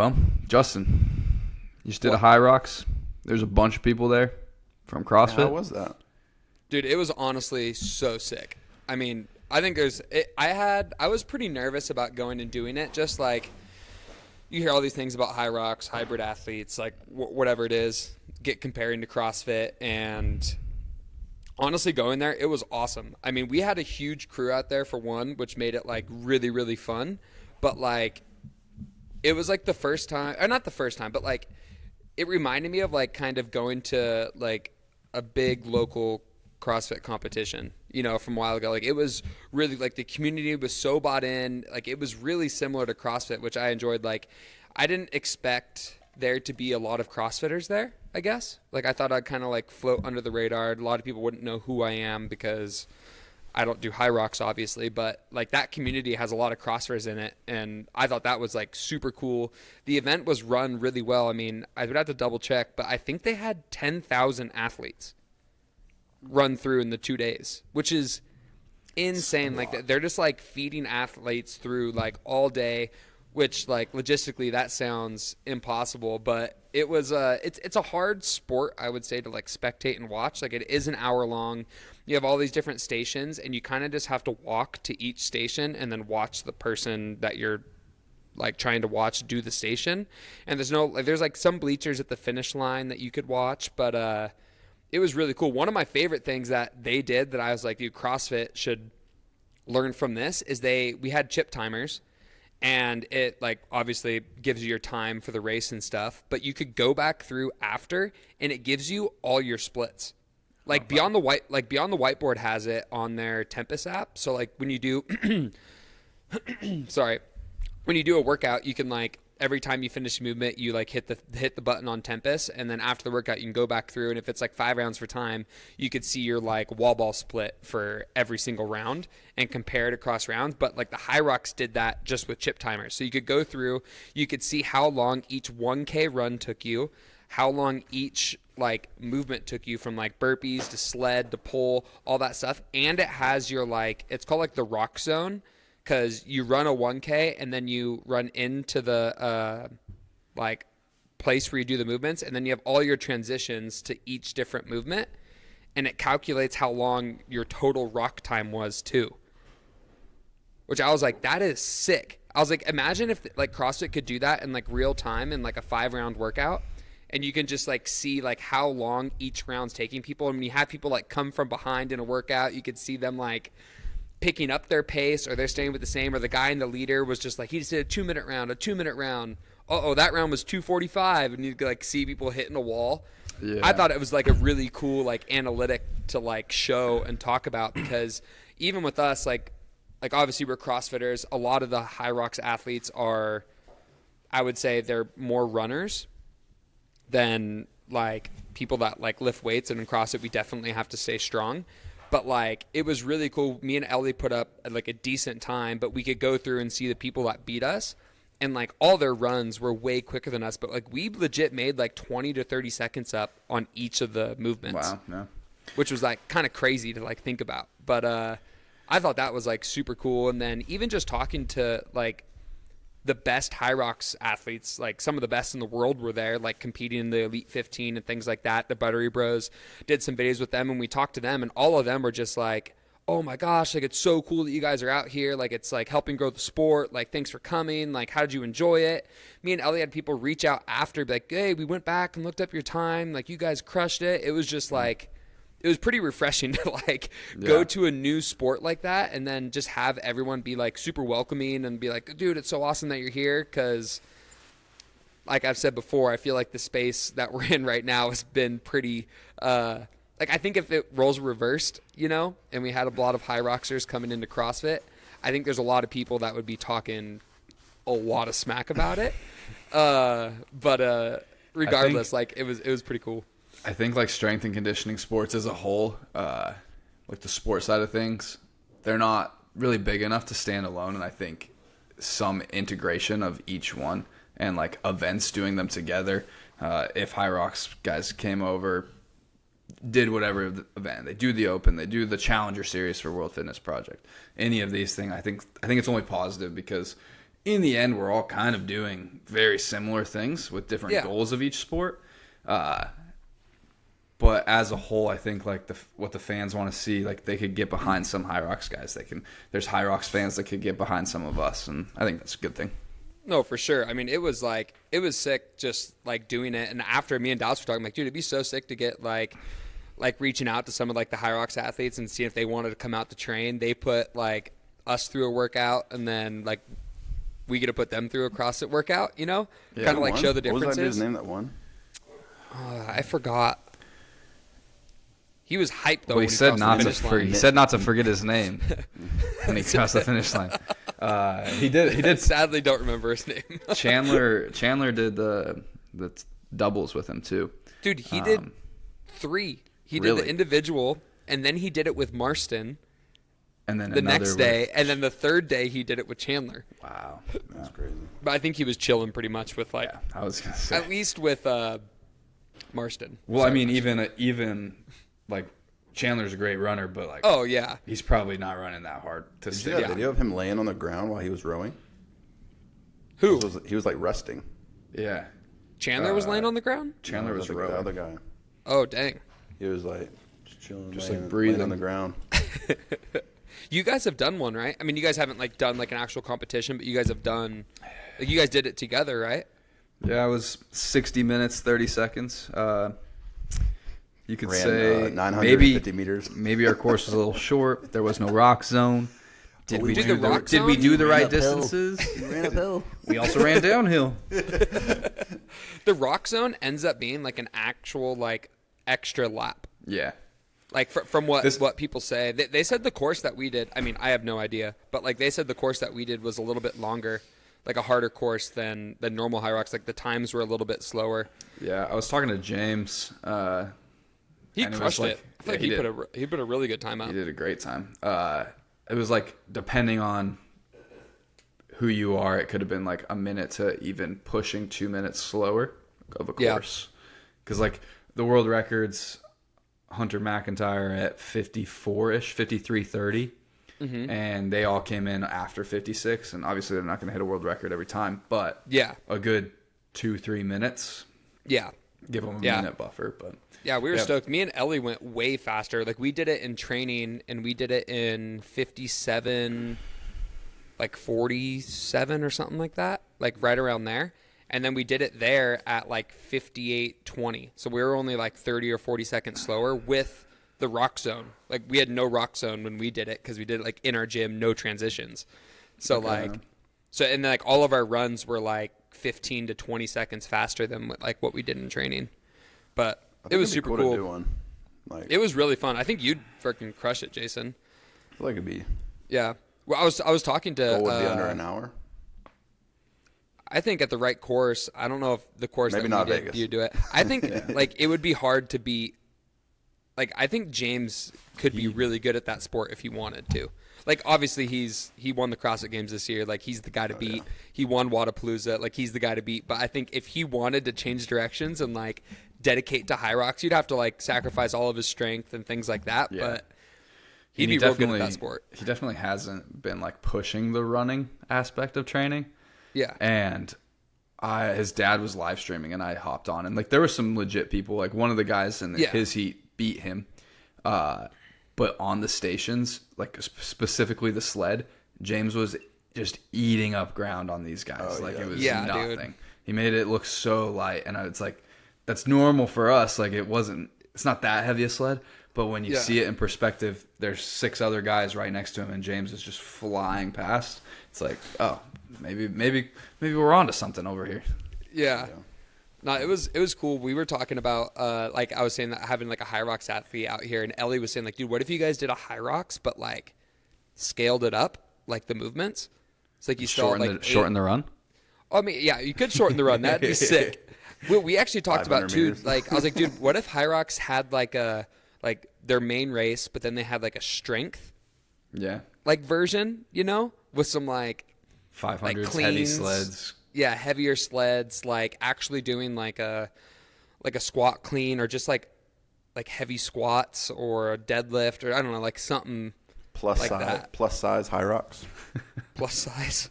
Well, Justin, you just did a Hyrox. There's a bunch of people there from CrossFit. How was that? Dude, it was honestly so sick. I mean, I think I was pretty nervous about going and doing it. Just like you hear all these things about Hyrox, hybrid athletes, like whatever it is, get comparing to CrossFit. And honestly, going there, it was awesome. I mean, we had a huge crew out there for one, which made it like really, really fun. But like, it was like the first time, or not the first time, but like it reminded me of like kind of going to like a big local CrossFit competition, you know, from a while ago. Like it was really like the community was so bought in. Like it was really similar to CrossFit, which I enjoyed. Like I didn't expect there to be a lot of CrossFitters there, I guess. Like I thought I'd kind of like float under the radar. A lot of people wouldn't know who I am because I don't do Hyrox, obviously, but like that community has a lot of CrossFitters in it, and I thought that was like super cool. The event was run really well. I mean, I would have to double check, but I think they had 10,000 athletes run through in the 2 days, which is insane. Like they're just like feeding athletes through like all day, which like logistically that sounds impossible, but it was it's a hard sport, I would say, to like spectate and watch. Like it is an hour long. You have all these different stations, and you kind of just have to walk to each station and then watch the person that you're like trying to watch do the station. And there's like some bleachers at the finish line that you could watch, but it was really cool. One of my favorite things that they did that I was like, dude, CrossFit should learn from this is we had chip timers, and it like obviously gives you your time for the race and stuff, but you could go back through after and it gives you all your splits. Like Beyond the Whiteboard has it on their Tempest app. So like when you do when you do a workout, you can like every time you finish a movement, you like hit the button on Tempest, and then after the workout you can go back through, and if it's like 5 rounds for time, you could see your like wall ball split for every single round and compare it across rounds. But like the Hyrox did that just with chip timers. So you could go through, you could see how long each 1K run took you, how long each like movement took you from like burpees to sled to pull, all that stuff. And it has your like, it's called like the rock zone, because you run a 1K and then you run into the like place where you do the movements, and then you have all your transitions to each different movement, and it calculates how long your total rock time was too. Which I was like, that is sick. I was like, imagine if like CrossFit could do that in like real time in like a 5-round workout, and you can just like see like how long each round's taking people. And when you have people like come from behind in a workout, you could see them like picking up their pace, or they're staying with the same, or the guy in the leader was just like, he just did a 2-minute round. Oh, that round was 2:45, and you could like see people hitting a wall. Yeah. I thought it was like a really cool like analytic to like show and talk about, because even with us, like obviously we're CrossFitters. A lot of the Hyrox athletes are, I would say, they're more runners than like people that like lift weights, and in CrossFit we definitely have to stay strong. But like it was really cool. Me and Ellie put up like a decent time, but we could go through and see the people that beat us, and like all their runs were way quicker than us, but like we legit made like 20 to 30 seconds up on each of the movements. Wow, yeah. Which was like kind of crazy to like think about. But I thought that was like super cool. And then even just talking to like the best Hyrox athletes, like some of the best in the world were there, like competing in the Elite 15 and things like that. The Buttery Bros did some videos with them, and we talked to them, and all of them were just like, oh my gosh, like it's so cool that you guys are out here. Like it's like helping grow the sport. Like thanks for coming. Like how did you enjoy it? Me and Ellie had people reach out after, be like, hey, we went back and looked up your time. Like you guys crushed it. It was just like, it was pretty refreshing to like go to a new sport like that, and then just have everyone be like super welcoming and be like, dude, it's so awesome that you're here. Cause like I've said before, I feel like the space that we're in right now has been pretty, like I think if it roles reversed, you know, and we had a lot of Hyroxers coming into CrossFit, I think there's a lot of people that would be talking a lot of smack about it. But regardless, like it was pretty cool. I think like strength and conditioning sports as a whole, like the sport side of things, they're not really big enough to stand alone. And I think some integration of each one and like events doing them together, if Hyrox guys came over, did whatever event, they do the Open, they do the Challenger Series for World Fitness Project, any of these things, I think it's only positive, because in the end, we're all kind of doing very similar things with different goals of each sport. But as a whole, I think like what the fans want to see, like they could get behind some Hyrox guys. There's Hyrox fans that could get behind some of us, and I think that's a good thing. No, for sure. I mean, it was sick just like doing it. And after me and Dallas were talking, like, dude, it'd be so sick to get like reaching out to some of like the Hyrox athletes and seeing if they wanted to come out to train. They put like us through a workout, and then like we get to put them through a CrossFit workout. You know, kind of like show the differences. What was that dude's name that won? I forgot. He was hyped though. Well, he said not to forget his name when he crossed the finish line. He did. Sadly, don't remember his name. Chandler did the doubles with him too. Dude, he did 3. He did the individual, and then he did it with Marston. And then the next day, and then the third day he did it with Chandler. Wow, that's crazy. But I think he was chilling pretty much with like. Yeah, I was gonna say at least with Marston. Well, I mean, even like Chandler's a great runner, but like, oh yeah, he's probably not running that hard to stick. Did you have a video of him laying on the ground while he was rowing? Who? He was like resting. Yeah. Chandler was laying on the ground? Chandler was rowing. The other guy. Oh, dang. He was like just chilling, just like breathing on the ground. You guys have done one, right? I mean, you guys haven't like done like an actual competition, but you guys have done, like, you guys did it together, right? Yeah, it was 60 minutes, 30 seconds. You could Ran, say 950 meters. Maybe our course was a little short. There was no rock zone. Did we do the right distances? We ran uphill. We also ran downhill. The rock zone ends up being like an actual like extra lap. Yeah. Like from what people say, they said the course that we did. I mean, I have no idea, but like they said the course that we did was a little bit longer, like a harder course than normal Hyrox. Like the times were a little bit slower. Yeah, I was talking to James. He crushed it. I feel like he put a really good time out. He did a great time. It was like depending on who you are, it could have been like a minute to even pushing 2 minutes slower of a course. Because like the world records. Hunter McIntyre at 54-ish, 53:30, and they all came in after 56, and obviously they're not going to hit a world record every time, but a good 2-3 minutes. Yeah. Give them a minute buffer, but yeah, we were stoked. Me and Ellie went way faster. Like we did it in training, and we did it in 57, like 47 or something like that, like right around there. And then we did it there at like 58:20. So we were only like 30 or 40 seconds slower with the rock zone. Like we had no rock zone when we did it because we did it like in our gym, no transitions. So and then like all of our runs were like 15 to 20 seconds faster than like what we did in training. But it was super cool. To do one. Like, it was really fun. I think you'd freaking crush it, Jason. I feel like it'd be. Yeah. Well, I was talking to. Goal would be under an hour. I think at the right course, I don't know if the course maybe that not we did, Vegas. you do it. I think like it would be hard to beat. Like I think James could be really good at that sport if he wanted to. Like obviously he won the CrossFit Games this year. Like he's the guy to beat. Yeah. He won Wadapalooza. Like he's the guy to beat. But I think if he wanted to change directions and like dedicate to Hyrox, you'd have to like sacrifice all of his strength and things like that. Yeah. But he'd be real good at that sport. He definitely hasn't been like pushing the running aspect of training. Yeah. And his dad was live streaming and I hopped on and like there were some legit people, like one of the guys in his heat beat him. But on the stations, like specifically the sled, James was just eating up ground on these guys. It was nothing. Dude. He made it look so light and it's like that's normal for us. Like it's not that heavy a sled, but when you see it in perspective, there's 6 other guys right next to him and James is just flying past. It's like, oh, maybe we're onto something over here. Yeah. No, it was cool. We were talking about like I was saying that having like a Hyrox athlete out here, and Ellie was saying like, dude, what if you guys did a Hyrox but like scaled it up, like the movements? It's like you shorten the run. I mean, yeah, you could shorten the run. That'd be sick. We actually talked about too. Like I was like, dude, what if Hyrox had like their main race, but then they had like a strength, like version, you know, with some like 500s, like heavy sleds. Yeah, heavier sleds, like actually doing like a squat clean or just like heavy squats or a deadlift or I don't know, like something plus like size, that. Plus size Hyrox. Plus size.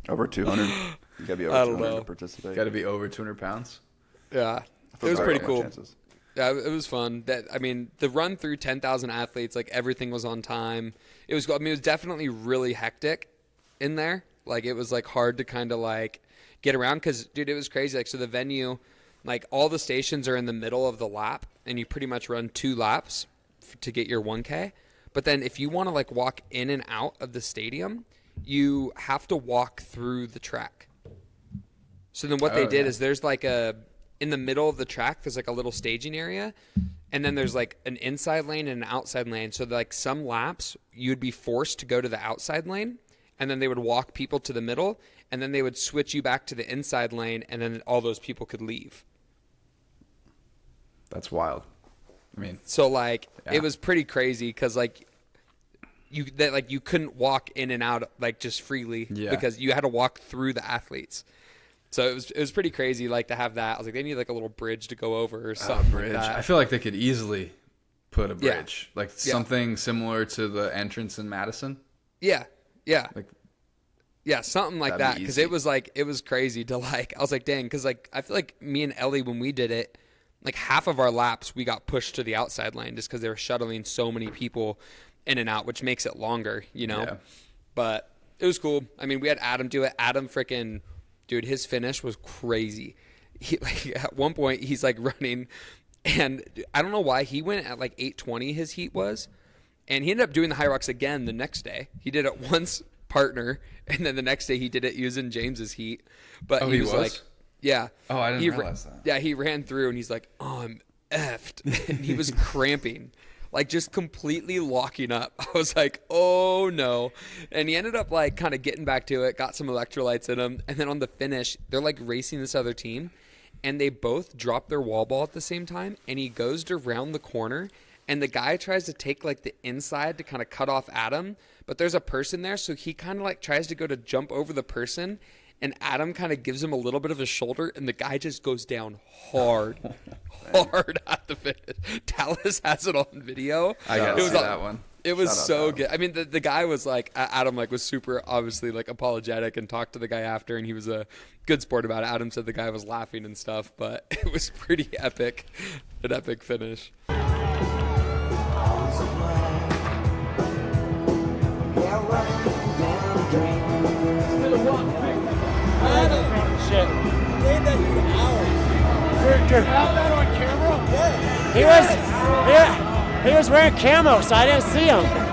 Over 200. You gotta be I over don't 200 know. to participate. Got to be over 200 pounds. Yeah, I feel it was sorry pretty for my cool. chances. Yeah, it was fun. The run through 10,000 athletes, like everything was on time. It was it was definitely really hectic in there. Like it was like hard to kind of like get around because, dude, it was crazy. Like so the venue, like all the stations are in the middle of the lap, and you pretty much run 2 laps to get your 1K. But then if you want to like walk in and out of the stadium, you have to walk through the track. So then what they did is there's like in the middle of the track, there's like a little staging area, and then there's like an inside lane and an outside lane. So like some laps, you'd be forced to go to the outside lane, and then they would walk people to the middle, and then they would switch you back to the inside lane, and then all those people could leave. That's wild. I mean, So like Yeah. it was pretty crazy because like you couldn't walk in and out like just freely because you had to walk through the athletes. So it was pretty crazy like to have that. I was like, they need like a little bridge to go over or something bridge. like that. I feel like they could easily put a bridge, like something similar to the entrance in Madison. Yeah, Like something like That'd that be because easy. it was crazy to like. I was like, dang, because like I feel like me and Ellie when we did it, like half of our laps we got pushed to the outside lane just because they were shuttling so many people in and out, which makes it longer, you know. Yeah. But it was cool. I mean, we had Adam do it. Adam freaking, dude, his finish was crazy. He like at one point he's like running, and I don't know why he went at like 8:20. His heat was, and he ended up doing the Hyrox again the next day. He did it once partner, and then the next day he did it using James's heat. But Oh, he he was was? like, yeah. Oh, I didn't He realize that. Yeah, he ran through and he's like, oh, I'm effed. And he was cramping, like just completely locking up. I was like, oh no. And he ended up like kind of getting back to it, got some electrolytes in him. And then on the finish, they're like racing this other team, and they both drop their wall ball at the same time. And he goes to round the corner, and the guy tries to take like the inside to kind of cut off Adam, but there's a person there. So he kind of like tries to go to jump over the person, and Adam kind of gives him a little bit of a shoulder, and the guy just goes down hard at the finish. Dallas has it on video. I gotta It was see all- that one. It was Shout out so Adam. good. I mean, the guy was like, Adam like was super obviously like apologetic and talked to the guy after, and he was a good sport about it. Adam said the guy was laughing and stuff, but it was pretty epic, an epic finish. Shit. He was wearing camo, so I didn't see him.